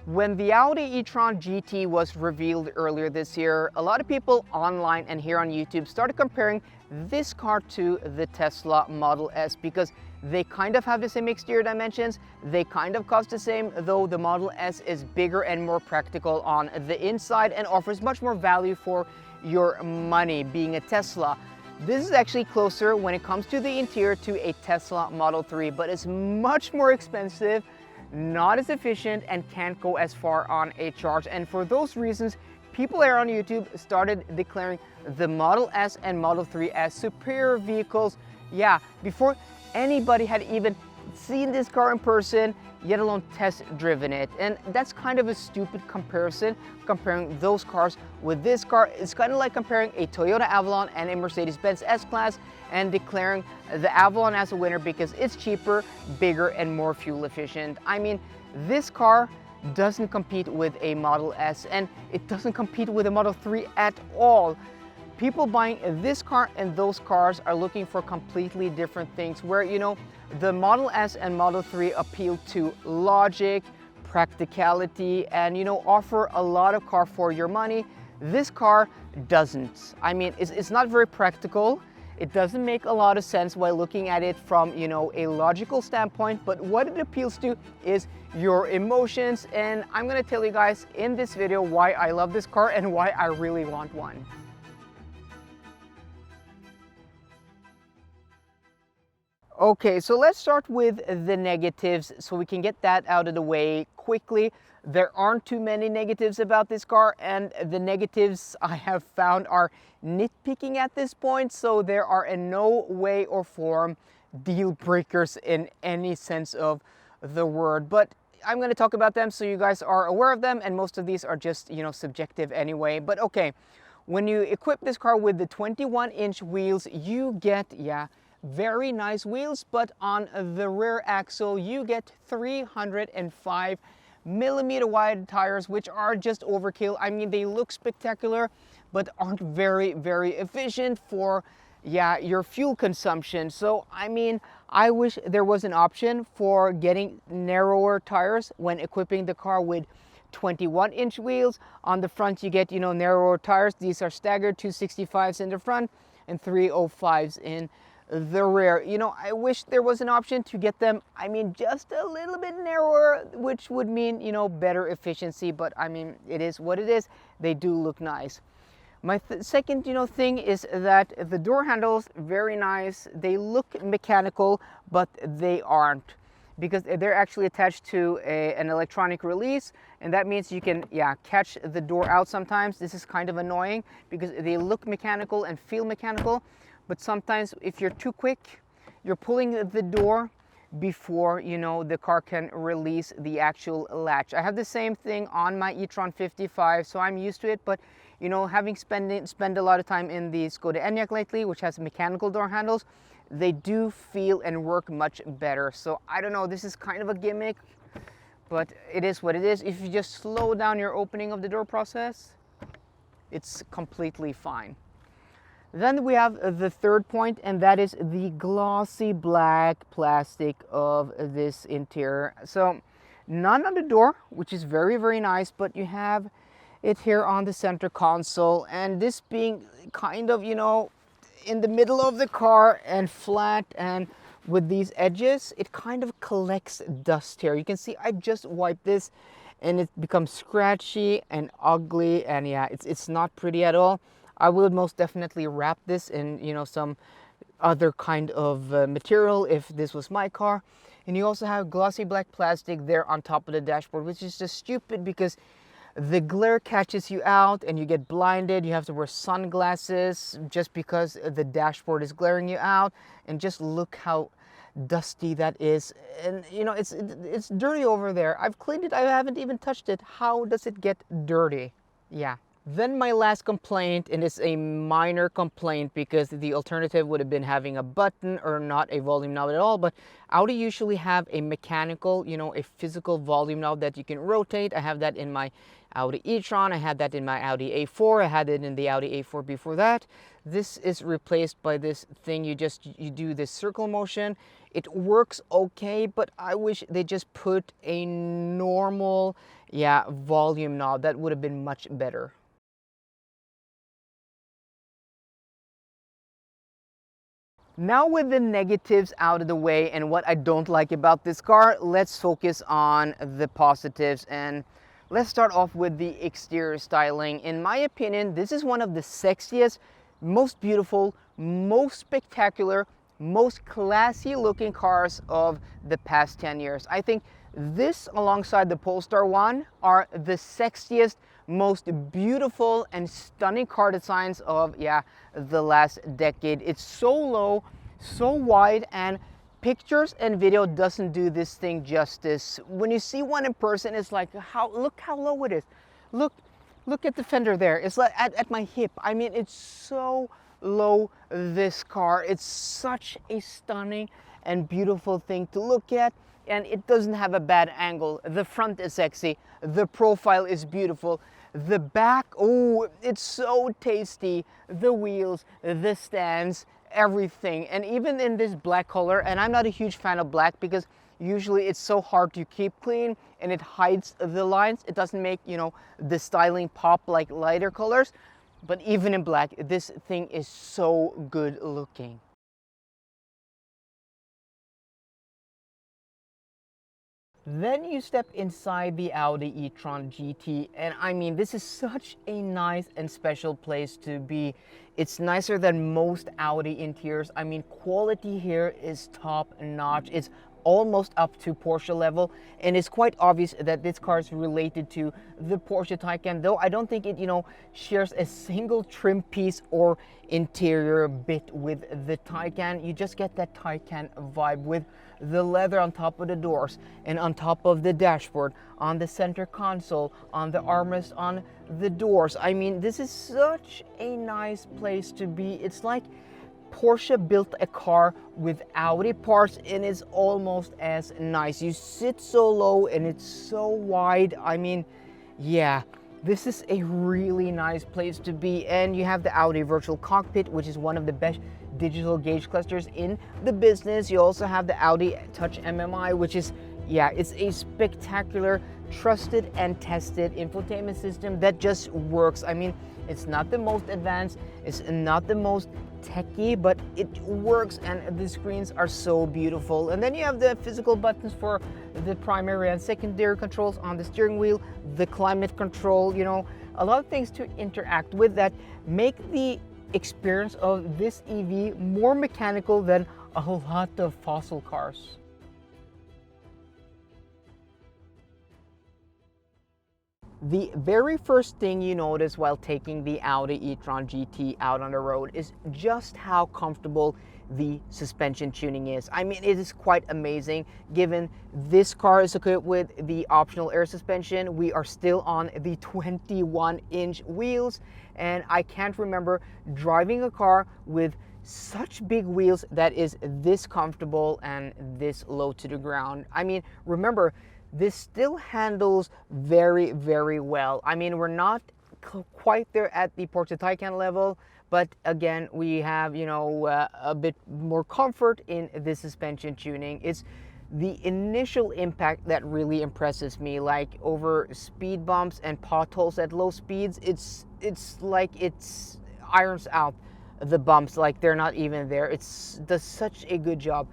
When the Audi E-Tron GT was revealed earlier this year, a lot of people online and here on YouTube started comparing this car to the Tesla Model S because they kind of have the same exterior dimensions, they kind of cost the same, though the Model S is bigger and more practical on the inside and offers much more value for your money being a Tesla. This is actually closer when it comes to the interior to a Tesla Model 3, but it's much more expensive, not as efficient, and can't go as far on a charge. And for those reasons, people here on YouTube started declaring the Model S and Model 3 as superior vehicles, yeah, before anybody had even seen this car in person, yet alone test driven it. And that's kind of a stupid comparison, comparing those cars with this car. It's kind of like comparing a Toyota Avalon and a Mercedes-Benz S-Class and declaring the Avalon as a winner because it's cheaper, bigger, and more fuel efficient. I mean, this car doesn't compete with a Model S, and it doesn't compete with a Model 3 at all. People buying this car and those cars are looking for completely different things, where, you know, the Model S and Model 3 appeal to logic, practicality, and, you know, offer a lot of car for your money. This car doesn't. I mean, it's not very practical. It doesn't make a lot of sense while looking at it from, you know, a logical standpoint, but what it appeals to is your emotions, and I'm gonna tell you guys in this video why I love this car and why I really want one. Okay, so let's start with the negatives so we can get that out of the way quickly. There aren't too many negatives about this car, and the negatives I have found are nitpicking at this point, so there are in no way or form deal breakers in any sense of the word. But I'm going to talk about them so you guys are aware of them, and most of these are just, you know, subjective anyway. But okay, when you equip this car with the 21-inch wheels, you get, yeah, very nice wheels, but on the rear axle you get 305 millimeter wide tires, which are just overkill. I mean, they look spectacular, but aren't very efficient for, yeah, your fuel consumption. So I mean, I wish there was an option for getting narrower tires when equipping the car with 21-inch wheels. On the front you get, you know, narrower tires. These are staggered 265s in the front and 305s in the rear. You know, I wish there was an option to get them, I mean, just a little bit narrower, which would mean, you know, better efficiency, but I mean, it is what it is. They do look nice. My second, you know, thing is that the door handles, very nice. They look mechanical, but they aren't, because they're actually attached to an electronic release, and that means you can, yeah, catch the door out sometimes. This is kind of annoying because they look mechanical and feel mechanical, but sometimes if you're too quick, you're pulling the door before, you know, the car can release the actual latch. I have the same thing on my e-tron 55, so I'm used to it, but, you know, having spent a lot of time in the Skoda Enyaq lately, which has mechanical door handles, they do feel and work much better. So I don't know, this is kind of a gimmick, but it is what it is. If you just slow down your opening of the door process, it's completely fine. Then we have the third point, and that is the glossy black plastic of this interior. So none on the door, which is very nice, but you have it here on the center console, and this being kind of, you know, in the middle of the car and flat and with these edges, it kind of collects dust here. You can see I just wiped this and it becomes scratchy and ugly, and yeah, it's not pretty at all. I would most definitely wrap this in, you know, some other kind of material if this was my car. And you also have glossy black plastic there on top of the dashboard, which is just stupid because the glare catches you out and you get blinded. You have to wear sunglasses just because the dashboard is glaring you out. And just look how dusty that is. And, you know, it's dirty over there. I've cleaned it. I haven't even touched it. How does it get dirty? Yeah. Then my last complaint, and it's a minor complaint because the alternative would have been having a button or not a volume knob at all, but Audi usually have a mechanical, you know, a physical volume knob that you can rotate. I have that in my Audi e-tron, I had that in my Audi A4, I had it in the Audi A4 before that. This is replaced by this thing, you do this circle motion. It works okay, but I wish they just put a normal, yeah, volume knob. That would have been much better. Now with the negatives out of the way and what I don't like about this car, let's focus on the positives, and let's start off with the exterior styling. In my opinion, this is one of the sexiest, most beautiful, most spectacular, most classy looking cars of the past 10 years. I think this alongside the Polestar 1 are the sexiest, most beautiful and stunning car designs of, yeah, the last decade. It's so low, so wide, and pictures and video doesn't do this thing justice. When you see one in person, it's like, look how low it is. Look at the fender there. It's like at my hip. I mean, it's so low, this car. It's such a stunning and beautiful thing to look at, and it doesn't have a bad angle. The front is sexy. The profile is beautiful. The back, oh, it's so tasty. The wheels, the stands, everything. And even in this black color, and I'm not a huge fan of black because usually it's so hard to keep clean and it hides the lines. It doesn't make, you know, the styling pop like lighter colors. But even in black, this thing is so good looking. Then you step inside the Audi E-Tron GT, and I mean, this is such a nice and special place to be. It's nicer than most Audi interiors. I mean, quality here is top notch. It's almost up to Porsche level, and it's quite obvious that this car is related to the Porsche Taycan, though I don't think it, you know, shares a single trim piece or interior bit with the Taycan. You just get that Taycan vibe with the leather on top of the doors and on top of the dashboard, on the center console, on the armrest, on the doors. I mean, this is such a nice place to be. It's like Porsche built a car with Audi parts and it's almost as nice. You sit so low and it's so wide. I mean, yeah, this is a really nice place to be. And you have the Audi virtual cockpit, which is one of the best digital gauge clusters in the business. You also have the Audi Touch MMI, which is, yeah, it's a spectacular, trusted and tested infotainment system that just works. I mean, it's not the most advanced, it's not the most techy, but it works, and the screens are so beautiful. And then you have the physical buttons for the primary and secondary controls on the steering wheel, the climate control, you know, a lot of things to interact with that make the experience of this EV more mechanical than a lot of fossil cars. The very first thing you notice while taking the Audi E-Tron GT out on the road is just how comfortable the suspension tuning is. I mean, it is quite amazing. Given this car is equipped with the optional air suspension, we are still on the 21-inch wheels, and I can't remember driving a car with such big wheels that is this comfortable and this low to the ground. I mean, remember, this still handles very, very well. I mean, we're not quite there at the Porsche Taycan level, but again, we have, you know, a bit more comfort in the suspension tuning. It's the initial impact that really impresses me, like over speed bumps and potholes at low speeds. It's like it's irons out the bumps like they're not even there. It does such a good job.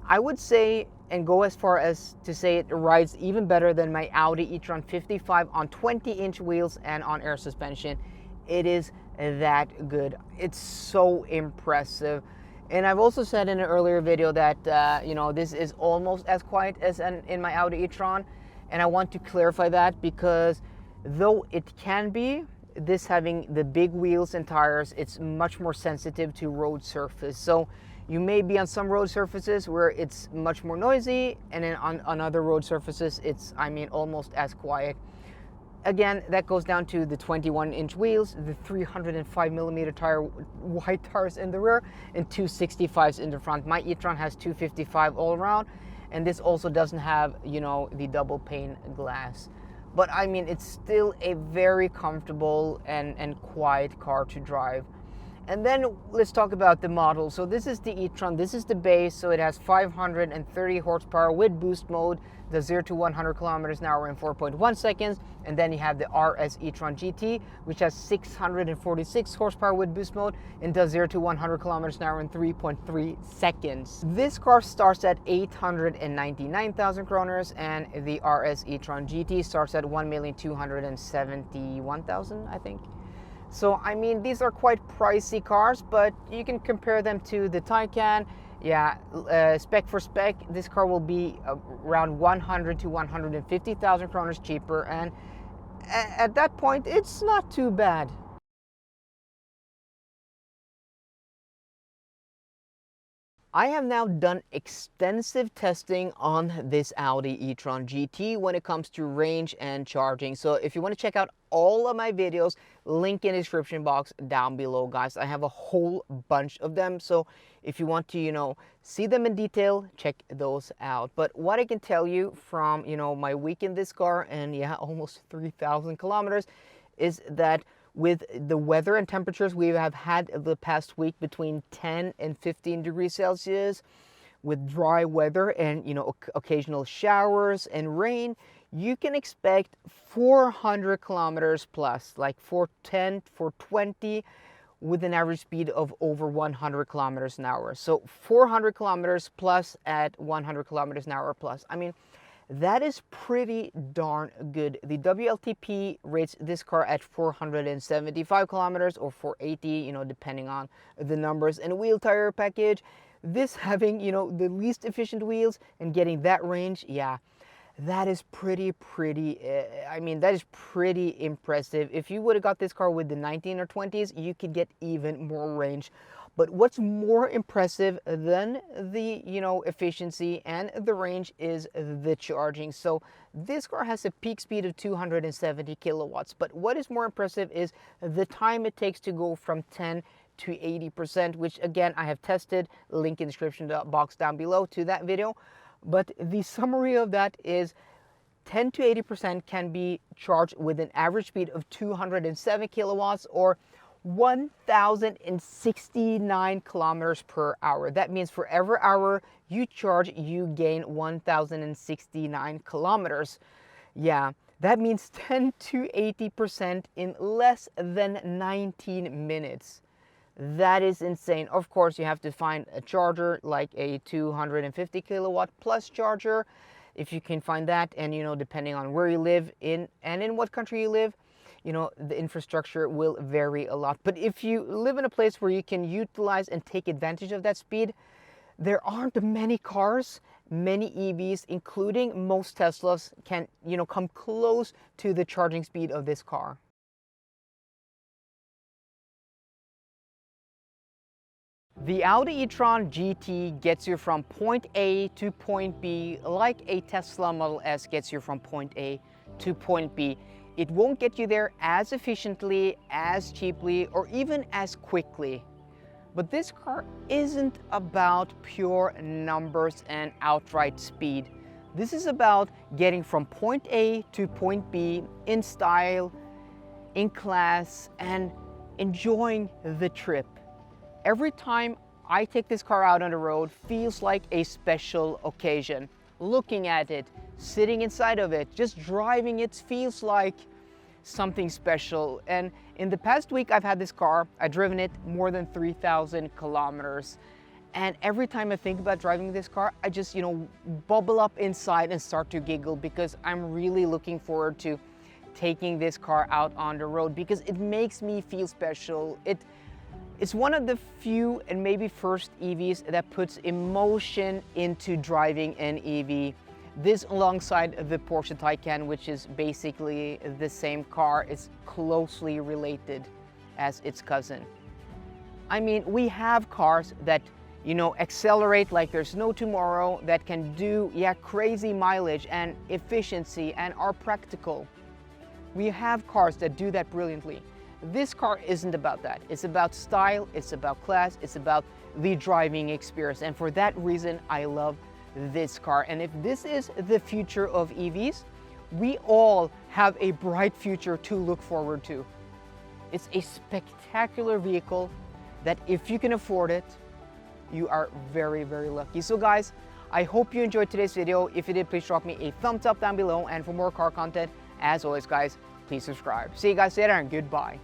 I would say and go as far as to say it rides even better than my Audi e-tron 55 on 20-inch wheels and on air suspension. It is that good. It's so impressive. And I've also said in an earlier video that you know, this is almost as quiet as in my Audi e-tron, and I want to clarify that because though it can be, this having the big wheels and tires, it's much more sensitive to road surface. So you may be on some road surfaces where it's much more noisy, and then on other road surfaces, it's, I mean, almost as quiet. Again, that goes down to the 21-inch wheels, the 305mm wide tires in the rear, and 265s in the front. My e-tron has 255 all around, and this also doesn't have, you know, the double pane glass. But I mean, it's still a very comfortable and quiet car to drive. And then let's talk about the model. So this is the e-tron, this is the base, so it has 530 horsepower with boost mode, the 0 to 100 kilometers an hour in 4.1 seconds. And then you have the RS e-tron GT, which has 646 horsepower with boost mode and does 0 to 100 kilometers an hour in 3.3 seconds. This car starts at 899,000 kroners, and the RS e-tron GT starts at 1,271,000, I think. So, I mean, these are quite pricey cars, but you can compare them to the Taycan. Yeah, spec for spec, this car will be around 100 to 150,000 kroners cheaper, and at that point, it's not too bad. I have now done extensive testing on this Audi e-tron GT when it comes to range and charging. So if you want to check out all of my videos, link in the description box down below, guys. I have a whole bunch of them. So if you want to, see them in detail, check those out. But what I can tell you from, my week in this car, and yeah, almost 3,000 kilometers, is that with the weather and temperatures we have had the past week between 10 and 15 degrees Celsius, with dry weather and occasional showers and rain, you can expect 400 kilometers plus, like 410, 420, with an average speed of over 100 kilometers an hour. So 400 kilometers plus at 100 kilometers an hour plus. I mean, that is pretty darn good. The WLTP rates this car at 475 kilometers or 480, depending on the numbers and wheel tire package. This having, the least efficient wheels and getting that range, yeah, that is pretty, that is pretty impressive. If you would have got this car with the 19 or 20s, you could get even more range. But what's more impressive than the, efficiency and the range is the charging. So this car has a peak speed of 270 kilowatts. But what is more impressive is the time it takes to go from 10 to 80%, which again, I have tested, link in the description box down below to that video. But the summary of that is 10 to 80% can be charged with an average speed of 207 kilowatts or 1,069 kilometers per hour. That means for every hour you charge, you gain 1,069 kilometers. Yeah, that means 10 to 80% in less than 19 minutes. That is insane. Of course, you have to find a charger like a 250 kilowatt plus charger, if you can find that, and depending on where you live in and in what country you live, the infrastructure will vary a lot. But if you live in a place where you can utilize and take advantage of that speed, there aren't many cars, many EVs, including most Teslas, can, come close to the charging speed of this car. The Audi e-tron GT gets you from point A to point B like a Tesla Model S gets you from point A to point B. It won't get you there as efficiently, as cheaply, or even as quickly. But this car isn't about pure numbers and outright speed. This is about getting from point A to point B in style, in class, and enjoying the trip. Every time I take this car out on the road feels like a special occasion. Looking at it, sitting inside of it, just driving it feels like something special. And in the past week I've had this car, I've driven it more than 3,000 kilometers. And every time I think about driving this car, I just, bubble up inside and start to giggle because I'm really looking forward to taking this car out on the road because it makes me feel special. It's one of the few and maybe first EVs that puts emotion into driving an EV. This alongside the Porsche Taycan, which is basically the same car, is closely related as its cousin. I mean, we have cars that, accelerate like there's no tomorrow, that can do, crazy mileage and efficiency and are practical. We have cars that do that brilliantly. This car isn't about that. It's about style, it's about class, it's about the driving experience. And for that reason, I love this car. And if this is the future of EVs, we all have a bright future to look forward to. It's a spectacular vehicle that if you can afford it, you are very, very lucky. So guys, I hope you enjoyed today's video. If you did, please drop me a thumbs up down below. And for more car content, as always guys, please subscribe. See you guys later and goodbye.